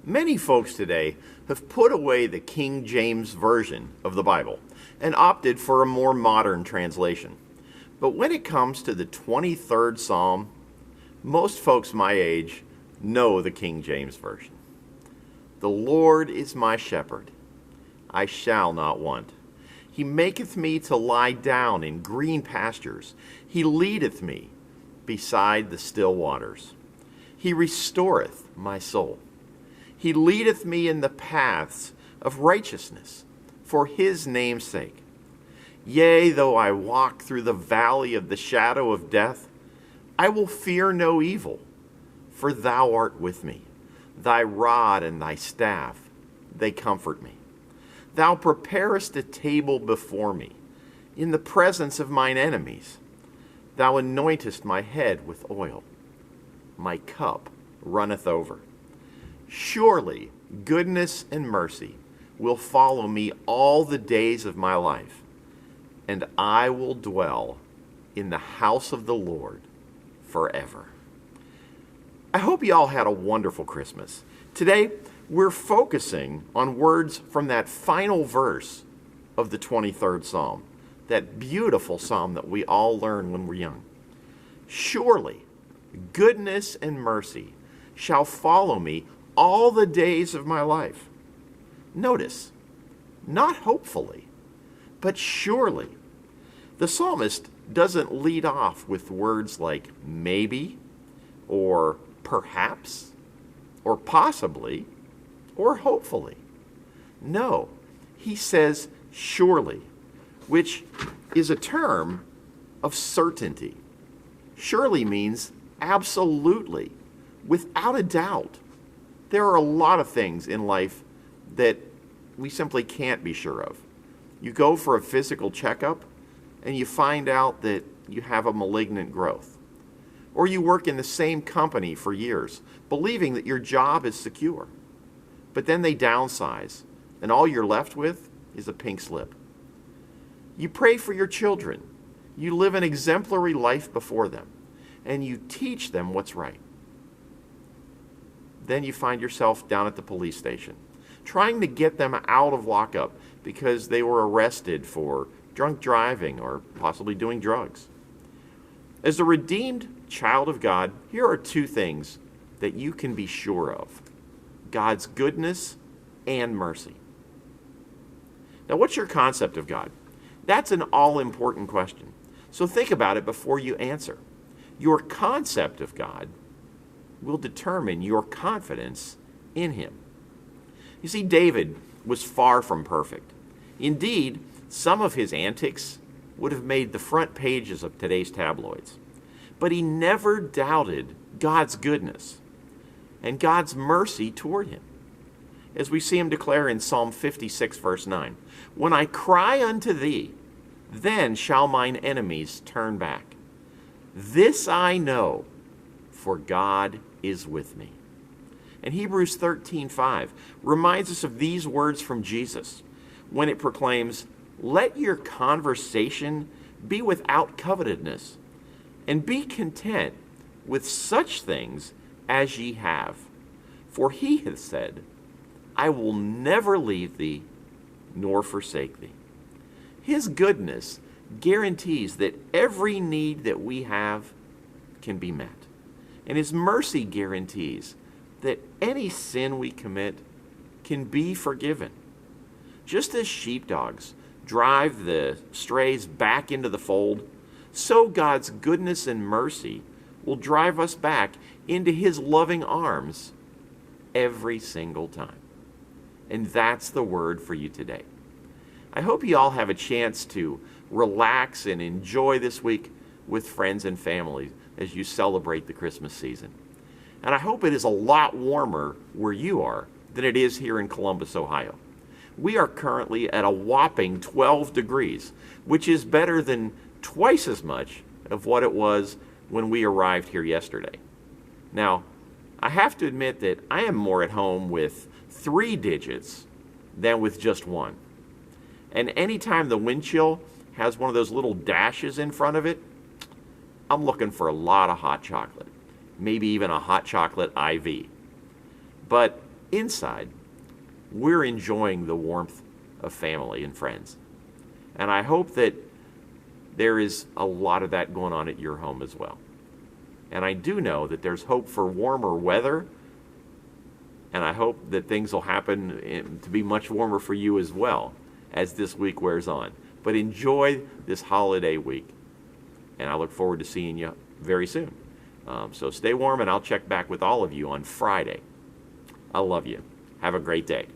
Many folks today have put away the King James Version of the Bible and opted for a more modern translation. But when it comes to the 23rd Psalm, most folks my age know the King James Version. The Lord is my shepherd, I shall not want. He maketh me to lie down in green pastures. He leadeth me beside the still waters. He restoreth my soul. He leadeth me in the paths of righteousness for his name's sake. Yea, though I walk through the valley of the shadow of death, I will fear no evil, for thou art with me. Thy rod and thy staff, they comfort me. Thou preparest a table before me in the presence of mine enemies. Thou anointest my head with oil. My cup runneth over. Surely goodness and mercy will follow me all the days of my life, and I will dwell in the house of the Lord forever. I hope you all had a wonderful Christmas. Today, we're focusing on words from that final verse of the 23rd Psalm, that beautiful psalm that we all learn when we're young. Surely goodness and mercy shall follow me all the days of my life. Notice, not hopefully, but surely. The psalmist doesn't lead off with words like maybe, or perhaps, or possibly, or hopefully. No, he says surely, which is a term of certainty. Surely means absolutely, without a doubt. There are a lot of things in life that we simply can't be sure of. You go for a physical checkup and you find out that you have a malignant growth. Or you work in the same company for years, believing that your job is secure. But then they downsize, and all you're left with is a pink slip. You pray for your children. You live an exemplary life before them, and you teach them what's right. Then you find yourself down at the police station, trying to get them out of lockup because they were arrested for drunk driving or possibly doing drugs. As a redeemed child of God, here are two things that you can be sure of: God's goodness and mercy. Now, what's your concept of God? That's an all-important question. So think about it before you answer. Your concept of God will determine your confidence in him. You see, David was far from perfect. Indeed, some of his antics would have made the front pages of today's tabloids. But he never doubted God's goodness and God's mercy toward him. As we see him declare in Psalm 56, verse 9, "When I cry unto thee, then shall mine enemies turn back. This I know, for God is with me." And Hebrews 13:5 reminds us of these words from Jesus when it proclaims, "Let your conversation be without covetousness, and be content with such things as ye have. For he hath said, I will never leave thee nor forsake thee." His goodness guarantees that every need that we have can be met. And his mercy guarantees that any sin we commit can be forgiven. Just as sheepdogs drive the strays back into the fold, so God's goodness and mercy will drive us back into his loving arms every single time. And that's the word for you today. I hope you all have a chance to relax and enjoy this week with friends and family as you celebrate the Christmas season. And I hope it is a lot warmer where you are than it is here in Columbus, Ohio. We are currently at a whopping 12 degrees, which is better than twice as much of what it was when we arrived here yesterday. Now, I have to admit that I am more at home with 3 digits than with just one. And anytime the wind chill has one of those little dashes in front of it, I'm looking for a lot of hot chocolate, maybe even a hot chocolate IV. But inside, we're enjoying the warmth of family and friends. And I hope that there is a lot of that going on at your home as well. And I do know that there's hope for warmer weather, and I hope that things will happen to be much warmer for you as well as this week wears on. But enjoy this holiday week, and I look forward to seeing you very soon. So stay warm, and I'll check back with all of you on Friday. I love you. Have a great day.